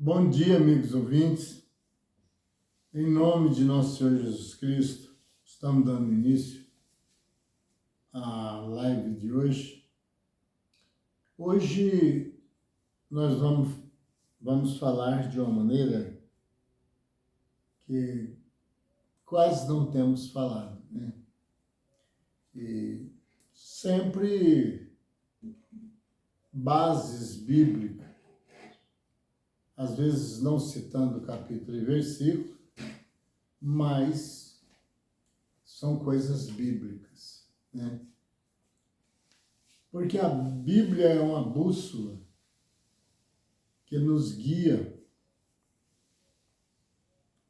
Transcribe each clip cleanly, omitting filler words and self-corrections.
Bom dia, amigos ouvintes. Em nome de nosso Senhor Jesus Cristo, estamos dando início à live de hoje. Hoje nós vamos falar de uma maneira que quase não temos falado, né? E sempre bases bíblicas, às vezes não citando capítulo e versículo, mas são coisas bíblicas, né? Porque a Bíblia é uma bússola que nos guia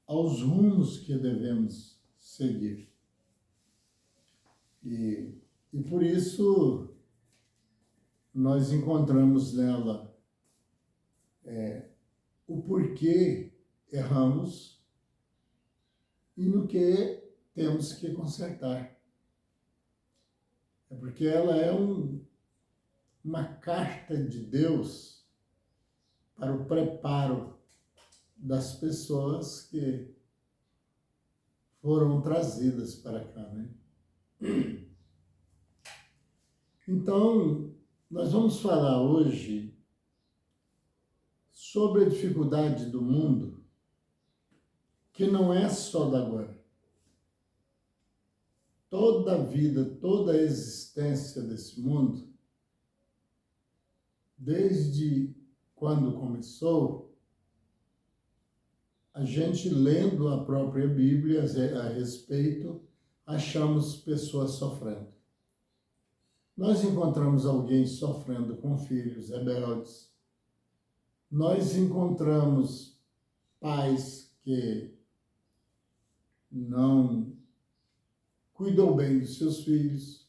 aos rumos que devemos seguir. E por isso nós encontramos nela o porquê erramos e no que temos que consertar. É porque ela é uma carta de Deus para o preparo das pessoas que foram trazidas para cá, né? Então, nós vamos falar hoje sobre a dificuldade do mundo, que não é só da agora. Toda a vida, toda a existência desse mundo, desde quando começou, a gente lendo a própria Bíblia a respeito, achamos pessoas sofrendo. Nós encontramos alguém sofrendo com filhos rebeldes. Nós encontramos pais que não cuidam bem dos seus filhos.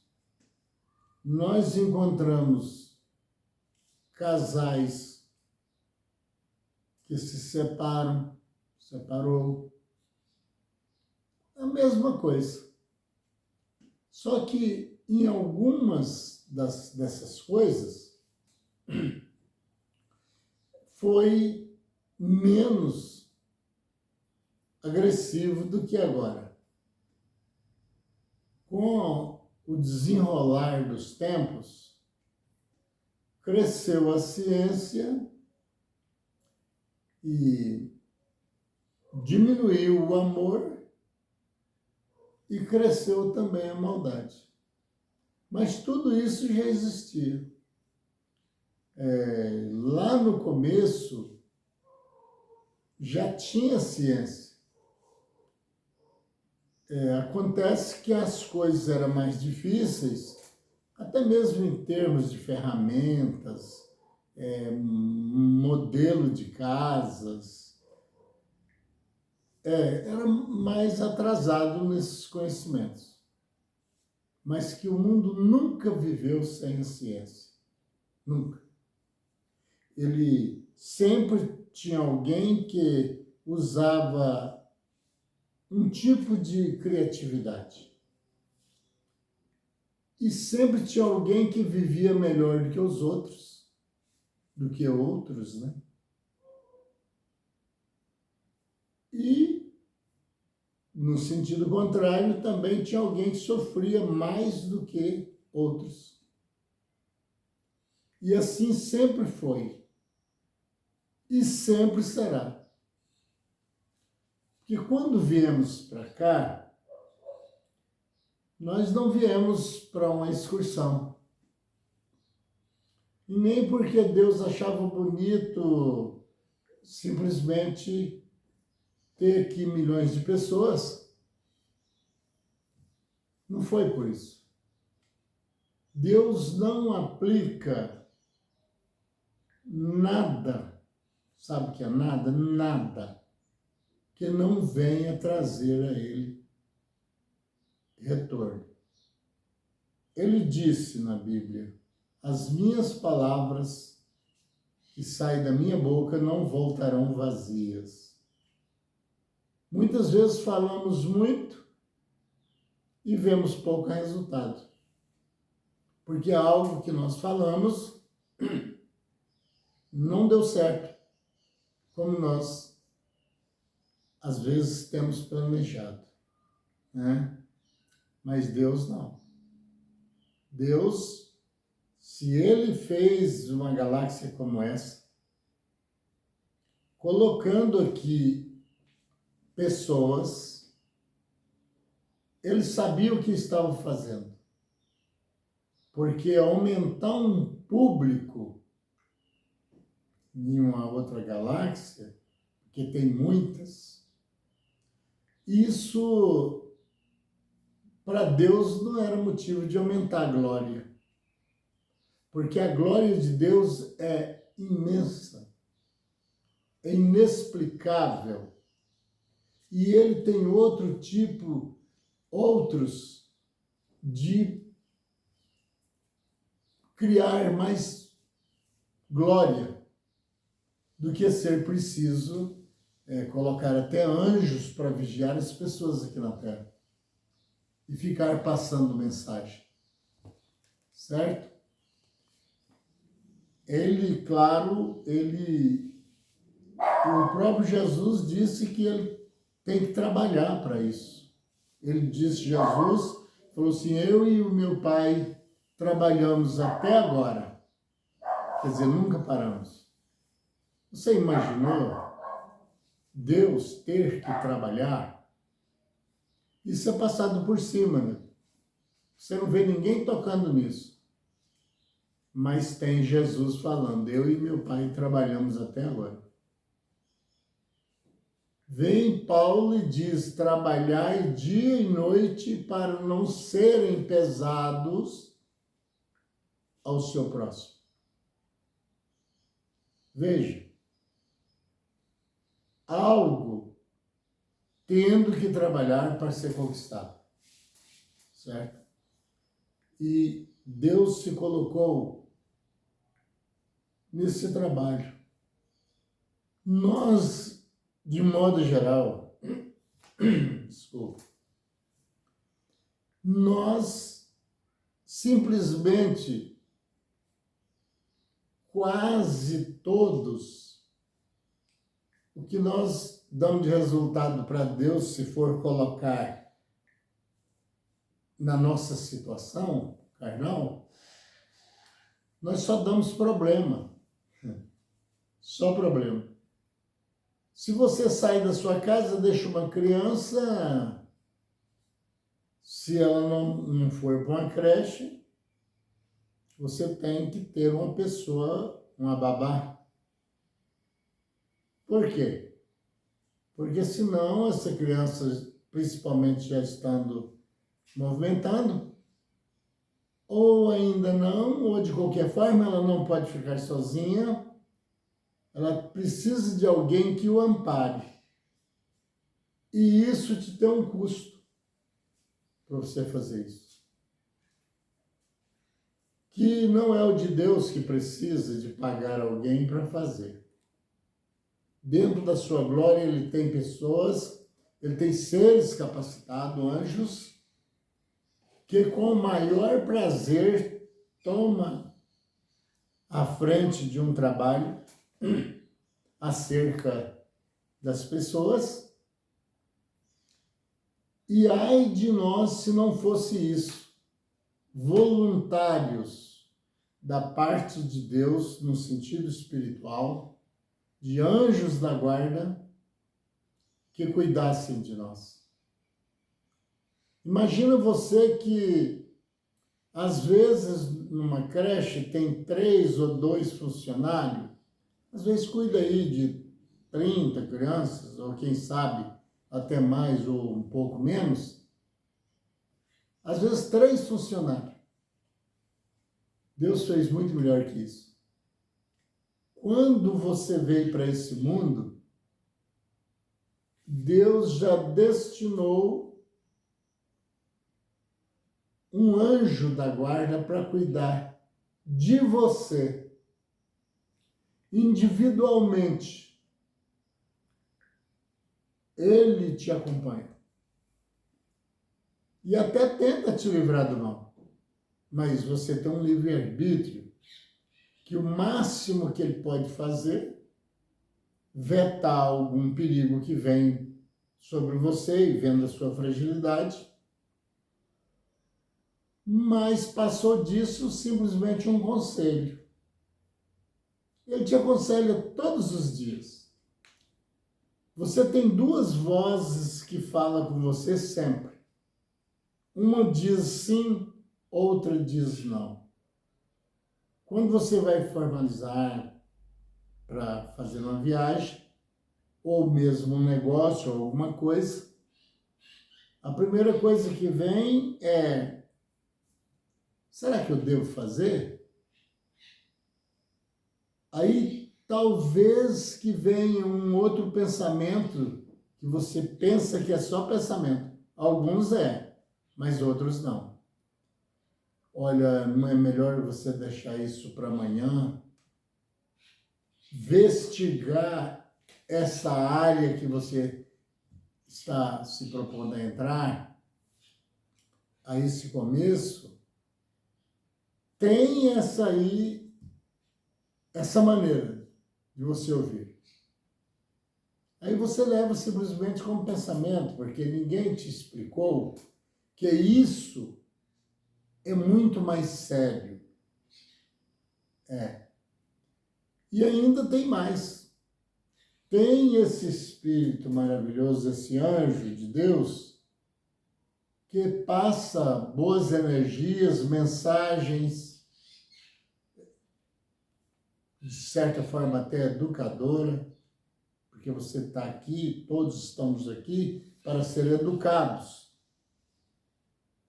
Nós encontramos casais que se separou. A mesma coisa. Só que em algumas dessas coisas foi menos agressivo do que agora. Com o desenrolar dos tempos, cresceu a ciência e diminuiu o amor e cresceu também a maldade. Mas tudo isso já existia. Lá no começo, já tinha ciência. Acontece que as coisas eram mais difíceis, até mesmo em termos de ferramentas, modelo de casas, era mais atrasado nesses conhecimentos. Mas que o mundo nunca viveu sem a ciência. Nunca. Ele sempre tinha alguém que usava um tipo de criatividade. E sempre tinha alguém que vivia melhor do que os outros, né? E, no sentido contrário, também tinha alguém que sofria mais do que outros. E assim sempre foi. E sempre será. Porque quando viemos para cá, nós não viemos para uma excursão. E nem porque Deus achava bonito simplesmente ter aqui milhões de pessoas. Não foi por isso. Deus não aplica nada, sabe o que é nada? Nada que não venha trazer a Ele retorno. Ele disse na Bíblia: as minhas palavras que saem da minha boca não voltarão vazias. Muitas vezes falamos muito e vemos pouco resultado. Porque algo que nós falamos não deu certo. como nós, às vezes, temos planejado, né? Mas Deus não. Deus, se Ele fez uma galáxia como essa, colocando aqui pessoas, Ele sabia o que estava fazendo. Porque aumentar um público em uma outra galáxia, que tem muitas, isso para Deus não era motivo de aumentar a glória. Porque a glória de Deus é imensa, é inexplicável. E Ele tem outros de criar mais glória do que ser preciso colocar até anjos para vigiar as pessoas aqui na Terra e ficar passando mensagem, certo? Ele, claro, o próprio Jesus disse que ele tem que trabalhar para isso. Ele disse, Jesus, falou assim, eu e o meu Pai trabalhamos até agora. Quer dizer, nunca paramos. Você imaginou Deus ter que trabalhar? Isso é passado por cima, né? Você não vê ninguém tocando nisso. Mas tem Jesus falando, eu e meu Pai trabalhamos até agora. Vem Paulo e diz, trabalhai dia e noite para não serem pesados ao seu próximo. Veja, algo tendo que trabalhar para ser conquistado, certo? E Deus se colocou nesse trabalho. Nós, de modo geral, desculpa, nós simplesmente, quase todos, o que nós damos de resultado para Deus, se for colocar na nossa situação carnal, nós só damos problema. Só problema. Se você sai da sua casa, deixa uma criança, se ela não for para uma creche, você tem que ter uma pessoa, uma babá. Por quê? Porque senão essa criança, principalmente já estando movimentando, ou ainda não, ou de qualquer forma ela não pode ficar sozinha, ela precisa de alguém que o ampare. E isso te tem um custo para você fazer isso. Que não é o de Deus que precisa de pagar alguém para fazer. Dentro da sua glória, ele tem pessoas, ele tem seres capacitados, anjos, que com o maior prazer toma a frente de um trabalho acerca das pessoas. E ai de nós se não fosse isso, voluntários da parte de Deus no sentido espiritual, de anjos da guarda que cuidassem de nós. Imagina você que, às vezes, numa creche tem 3 ou 2 funcionários, às vezes cuida aí de 30 crianças, ou quem sabe até mais ou um pouco menos, às vezes 3 funcionários. Deus fez muito melhor que isso. Quando você veio para esse mundo, Deus já destinou um anjo da guarda para cuidar de você, individualmente. Ele te acompanha. E até tenta te livrar do mal. Mas você tem um livre-arbítrio que o máximo que ele pode fazer vetar algum perigo que vem sobre você e vendo a sua fragilidade. Mas passou disso simplesmente um conselho. Ele te aconselha todos os dias. Você tem duas vozes que falam com você sempre. Uma diz sim, outra diz não. Quando você vai formalizar para fazer uma viagem, ou mesmo um negócio, ou alguma coisa, a primeira coisa que vem é: será que eu devo fazer? Aí talvez que venha um outro pensamento que você pensa que é só pensamento. Alguns mas outros não. Olha, não é melhor você deixar isso para amanhã? Investigar essa área que você está se propondo a entrar, a esse começo, tem essa maneira de você ouvir. Aí você leva simplesmente como pensamento, porque ninguém te explicou que isso é muito mais sério. E ainda tem mais. Tem esse espírito maravilhoso, esse anjo de Deus, que passa boas energias, mensagens, de certa forma até educadora, porque você está aqui, todos estamos aqui para ser educados,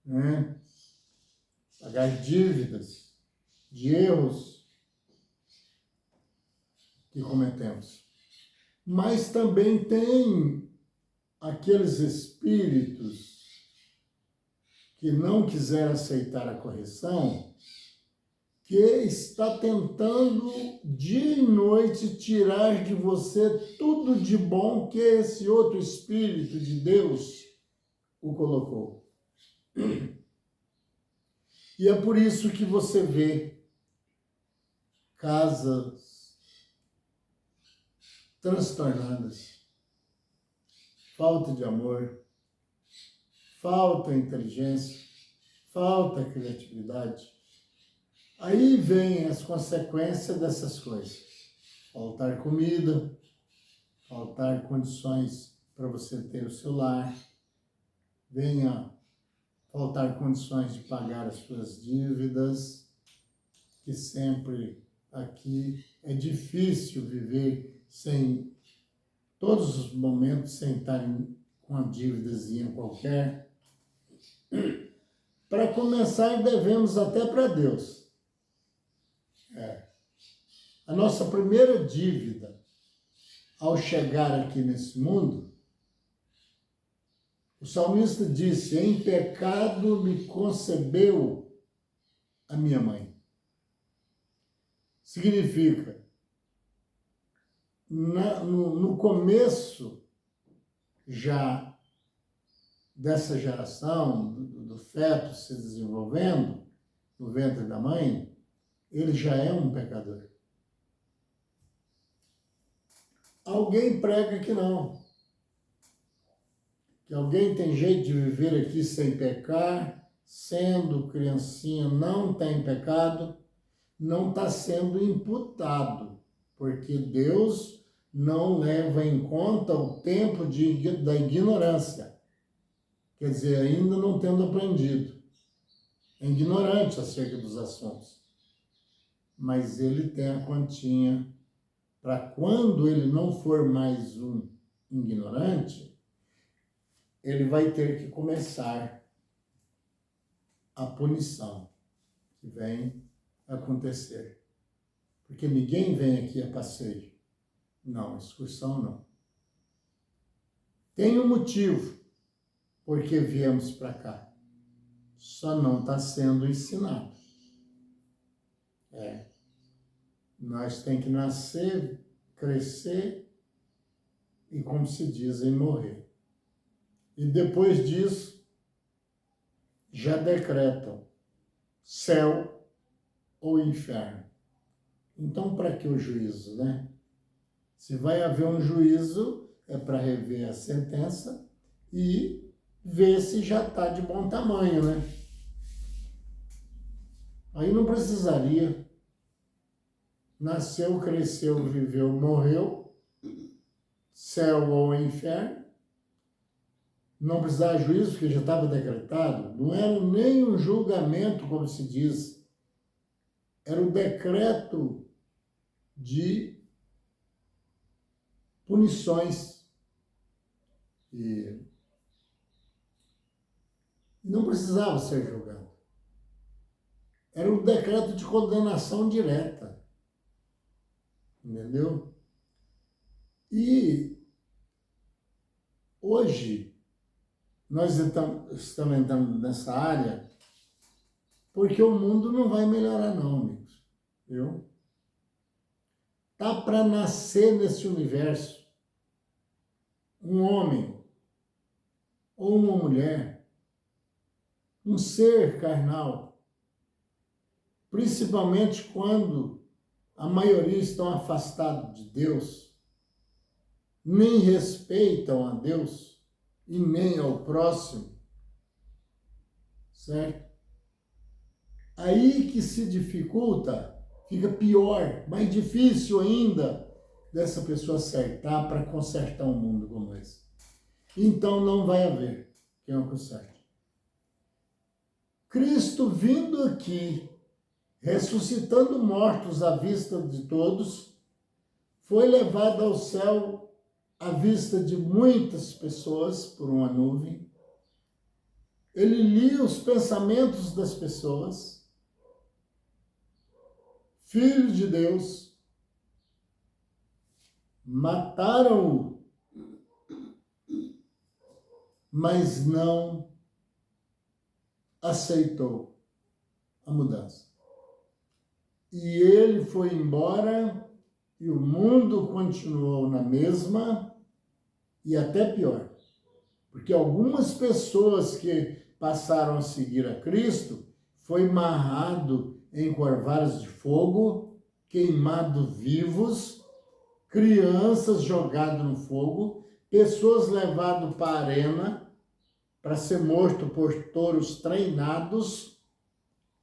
né? Pagar dívidas de erros que cometemos. Mas também tem aqueles espíritos que não quiseram aceitar a correção, que está tentando dia e noite tirar de você tudo de bom que esse outro Espírito de Deus o colocou. E é por isso que você vê casas transtornadas, falta de amor, falta inteligência, falta criatividade. Aí vem as consequências dessas coisas. Faltar comida, faltar condições para você ter o seu lar, venha faltar condições de pagar as suas dívidas, que sempre aqui é difícil viver sem, todos os momentos, sem estar com uma dívidazinha qualquer. Para começar, devemos até para Deus. A nossa primeira dívida ao chegar aqui nesse mundo, o salmista disse: em pecado me concebeu a minha mãe. Significa, no começo já dessa geração, do feto se desenvolvendo no ventre da mãe, ele já é um pecador. Alguém prega que não. Que alguém tem jeito de viver aqui sem pecar, sendo criancinha, não tem pecado, não está sendo imputado, porque Deus não leva em conta o tempo da ignorância. Quer dizer, ainda não tendo aprendido. É ignorante acerca dos assuntos. Mas ele tem a continha para quando ele não for mais um ignorante, ele vai ter que começar a punição que vem acontecer. Porque ninguém vem aqui a passeio. Não, excursão não. Tem um motivo porque viemos para cá. Só não está sendo ensinado. Nós tem que nascer, crescer e, como se dizem, morrer. E depois disso, já decretam céu ou inferno. Então, para que o juízo, né? Se vai haver um juízo, é para rever a sentença e ver se já está de bom tamanho, né? Aí não precisaria. Nasceu, cresceu, viveu, morreu, céu ou inferno. Não precisava de juízo, porque já estava decretado. Não era nem um julgamento, como se diz. Era o decreto de punições. E não precisava ser julgado. Era um decreto de condenação direta. Entendeu? E hoje nós estamos entrando nessa área porque o mundo não vai melhorar não, amigos. Viu? Tá para nascer nesse universo um homem ou uma mulher, um ser carnal, principalmente quando a maioria estão afastados de Deus, nem respeitam a Deus e nem ao próximo, certo? Aí que se dificulta, fica pior, mais difícil ainda dessa pessoa acertar para consertar um mundo como esse. Então não vai haver quem o conserte. Cristo vindo aqui, ressuscitando mortos à vista de todos, foi levado ao céu à vista de muitas pessoas por uma nuvem. Ele lia os pensamentos das pessoas. Filho de Deus, mataram-o, mas não aceitou a mudança. E ele foi embora e o mundo continuou na mesma e até pior. Porque algumas pessoas que passaram a seguir a Cristo foi amarrado em corvares de fogo, queimado vivos, crianças jogadas no fogo, pessoas levadas para a arena para ser morto por touros treinados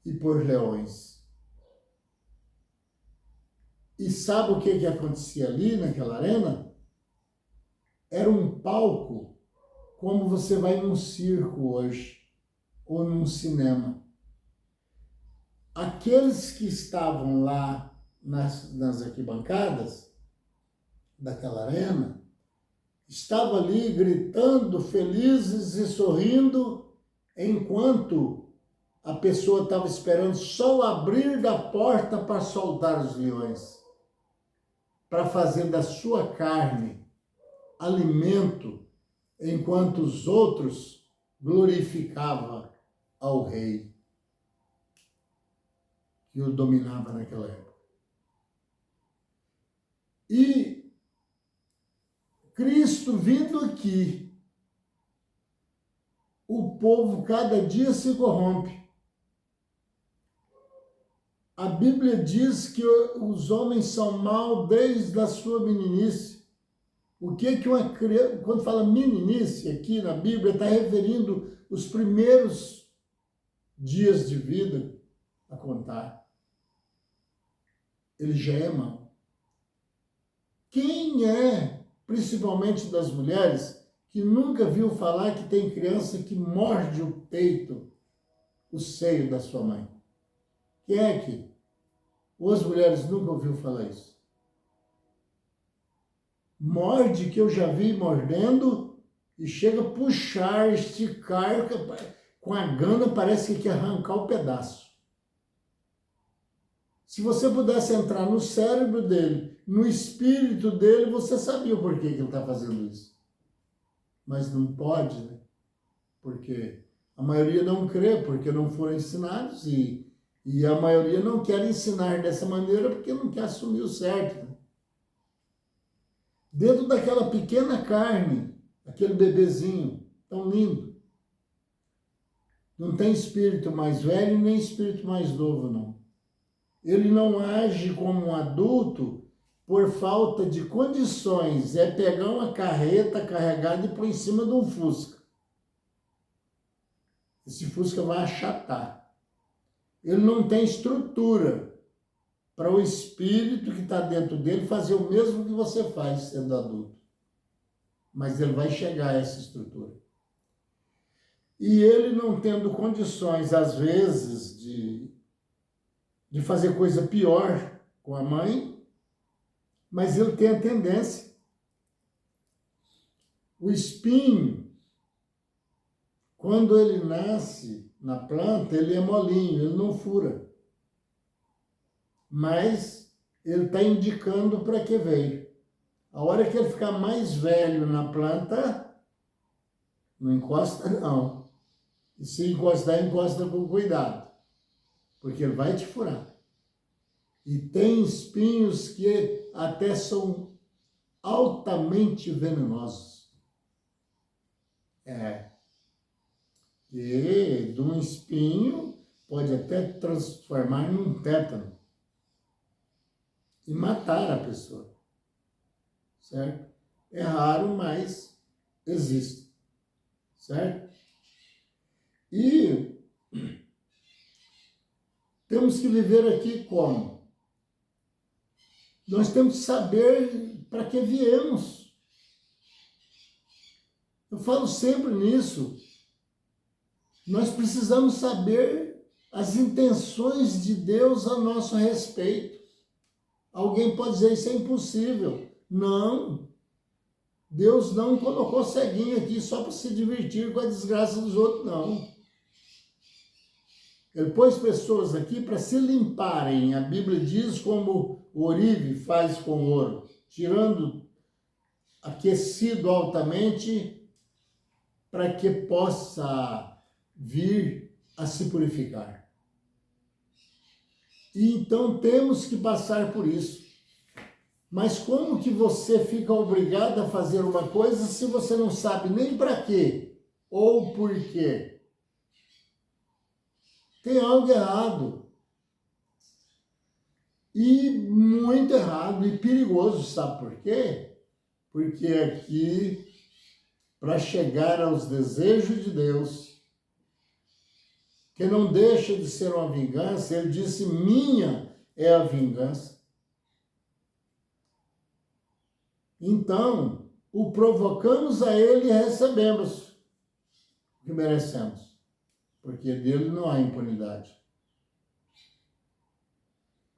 e por leões. E sabe o que acontecia ali naquela arena? Era um palco como você vai num circo hoje, ou num cinema. Aqueles que estavam lá nas arquibancadas daquela arena, estavam ali gritando, felizes e sorrindo, enquanto a pessoa estava esperando só o abrir da porta para soltar os leões, para fazer da sua carne alimento, enquanto os outros glorificavam ao rei que o dominava naquela época. E Cristo vindo aqui, o povo cada dia se corrompe. A Bíblia diz que os homens são maus desde a sua meninice. O que uma criança, quando fala meninice aqui na Bíblia, está referindo os primeiros dias de vida a contar. Ele já é mau. Quem é, principalmente das mulheres, que nunca viu falar que tem criança que morde o peito, o seio da sua mãe? Quem é que? Ou as mulheres nunca ouviu falar isso? Morde, que eu já vi mordendo, e chega a puxar, esticar, com a gana parece que quer arrancar o pedaço. Se você pudesse entrar no cérebro dele, no espírito dele, você sabia o porquê que ele está fazendo isso. Mas não pode, né? Porque a maioria não crê, porque não foram ensinados, e a maioria não quer ensinar dessa maneira porque não quer assumir o certo. Né? Dentro daquela pequena carne, aquele bebezinho tão lindo, não tem espírito mais velho nem espírito mais novo, não. Ele não age como um adulto por falta de condições, é pegar uma carreta carregada e pôr em cima de um Fusca. Esse Fusca vai achatar. Ele não tem estrutura para o espírito que está dentro dele fazer o mesmo que você faz sendo adulto. Mas ele vai chegar a essa estrutura. E ele não tendo condições, às vezes, de fazer coisa pior com a mãe, mas ele tem a tendência. O espinho, quando ele nasce na planta, ele é molinho, ele não fura. Mas ele está indicando para que veio. A hora que ele ficar mais velho na planta, não encosta não. E se encostar, encosta com cuidado, porque ele vai te furar. E tem espinhos que até são altamente venenosos. E de um espinho pode até transformar num tétano e matar a pessoa, certo? É raro, mas existe, certo? E temos que viver aqui como? Nós temos que saber para que viemos. Eu falo sempre nisso. Nós precisamos saber as intenções de Deus a nosso respeito. Alguém pode dizer, isso é impossível. Não. Deus não colocou ceguinho aqui só para se divertir com a desgraça dos outros, não. Ele pôs pessoas aqui para se limparem. A Bíblia diz como o orive faz com o ouro, tirando aquecido altamente para que possa vir a se purificar. E então temos que passar por isso. Mas como que você fica obrigado a fazer uma coisa se você não sabe nem para quê ou por quê? Tem algo errado. E muito errado e perigoso, sabe por quê? Porque aqui, para chegar aos desejos de Deus, que não deixa de ser uma vingança, ele disse, minha é a vingança. Então, o provocamos a ele e recebemos o que merecemos, porque dele não há impunidade.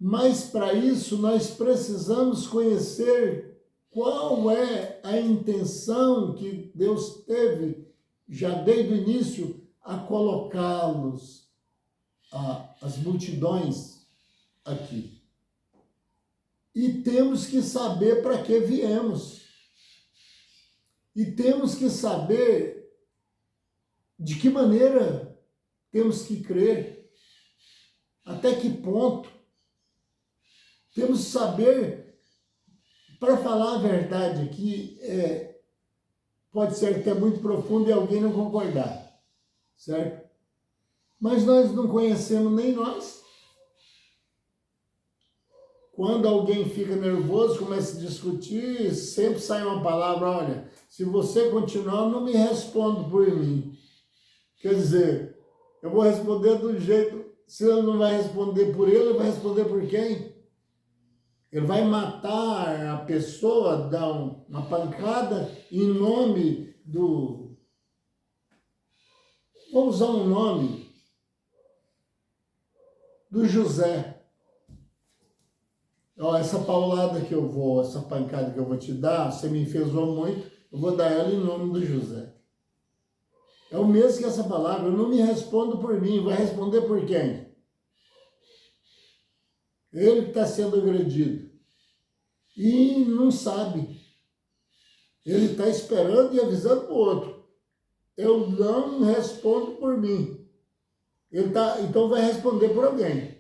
Mas para isso nós precisamos conhecer qual é a intenção que Deus teve já desde o início a colocá-los, as multidões aqui. E temos que saber para que viemos. E temos que saber de que maneira temos que crer, até que ponto. Temos que saber, para falar a verdade aqui, pode ser até muito profundo e alguém não concordar, certo? Mas nós não conhecemos nem nós. Quando alguém fica nervoso, começa a discutir, sempre sai uma palavra, olha, se você continuar, não me responda por mim. Quer dizer, eu vou responder do jeito, se ele não vai responder por ele vai responder por quem? Ele vai matar a pessoa, dar uma pancada em nome do... Vou usar um nome, do José. Ó, essa paulada que eu vou, essa pancada que eu vou te dar, você me enfesou muito, eu vou dar ela em nome do José. É o mesmo que essa palavra, eu não me respondo por mim, vai responder por quem? Ele que está sendo agredido. E não sabe. Ele está esperando e avisando para o outro. Eu não respondo por mim. Então vai responder por alguém.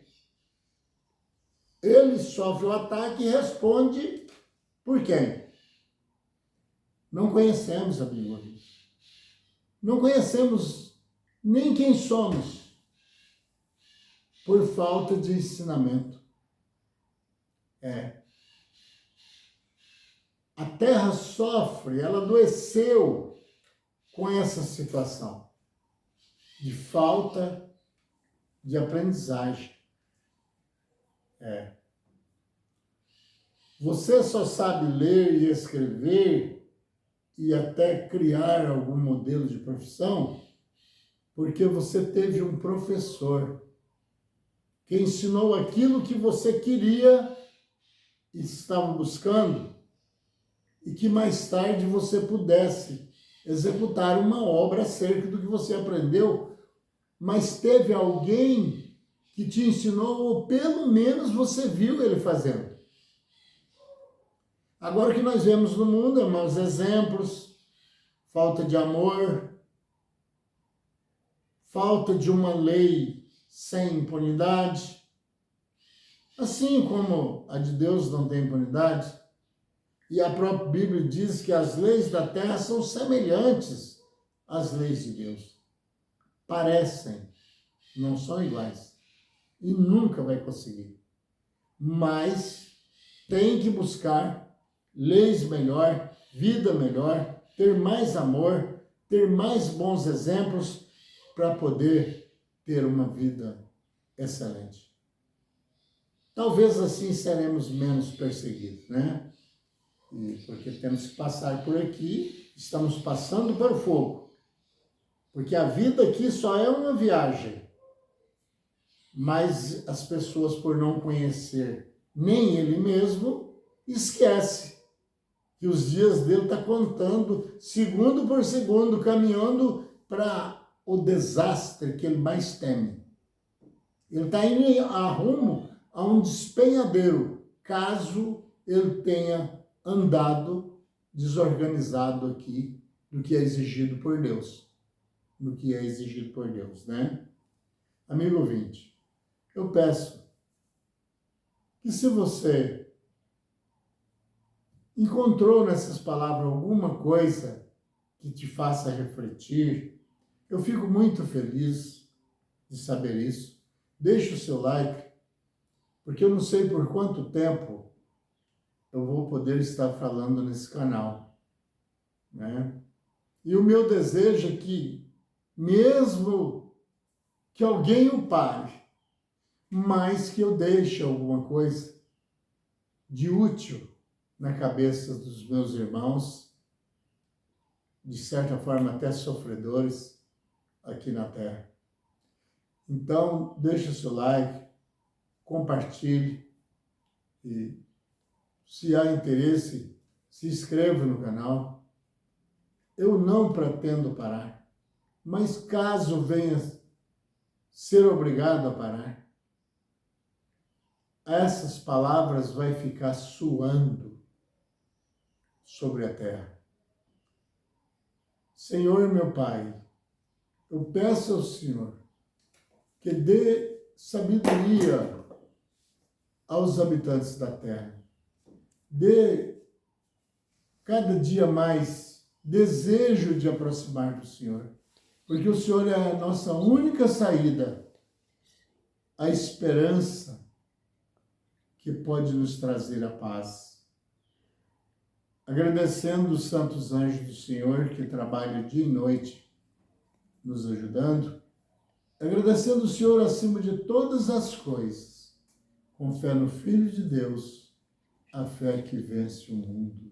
Ele sofre o ataque e responde por quem? Não conhecemos a Bíblia. Não conhecemos nem quem somos por falta de ensinamento. A terra sofre, ela adoeceu com essa situação de falta de aprendizagem. Você só sabe ler e escrever e até criar algum modelo de profissão porque você teve um professor que ensinou aquilo que você queria e estava buscando e que mais tarde você pudesse executar uma obra acerca do que você aprendeu, mas teve alguém que te ensinou, ou pelo menos você viu ele fazendo. Agora o que nós vemos no mundo é maus exemplos, falta de amor, falta de uma lei sem impunidade. Assim como a de Deus não tem impunidade, e a própria Bíblia diz que as leis da terra são semelhantes às leis de Deus. Parecem, não são iguais. E nunca vai conseguir. Mas tem que buscar leis melhor, vida melhor, ter mais amor, ter mais bons exemplos para poder ter uma vida excelente. Talvez assim seremos menos perseguidos, né? Porque temos que passar por aqui, estamos passando para o fogo. Porque a vida aqui só é uma viagem. Mas as pessoas, por não conhecer nem ele mesmo, esquece que os dias dele estão contando, segundo por segundo, caminhando para o desastre que ele mais teme. Ele está indo a rumo a um despenhadeiro, caso ele tenha andado desorganizado aqui do que é exigido por Deus. Do que é exigido por Deus, né? Amigo ouvinte, eu peço que se você encontrou nessas palavras alguma coisa que te faça refletir, eu fico muito feliz de saber isso. Deixe o seu like, porque eu não sei por quanto tempo eu vou poder estar falando nesse canal, né? E o meu desejo é que, mesmo que alguém o pare, mas que eu deixe alguma coisa de útil na cabeça dos meus irmãos, de certa forma até sofredores aqui na Terra. Então, deixe o seu like, compartilhe e, se há interesse, se inscreva no canal. Eu não pretendo parar, mas caso venha ser obrigado a parar, essas palavras vai ficar soando sobre a terra. Senhor, meu Pai, eu peço ao Senhor que dê sabedoria aos habitantes da terra. Dê cada dia mais desejo de aproximar do Senhor, porque o Senhor é a nossa única saída, a esperança que pode nos trazer a paz. Agradecendo os santos anjos do Senhor que trabalham dia e noite nos ajudando, agradecendo o Senhor acima de todas as coisas, com fé no Filho de Deus, a fé que vence o mundo.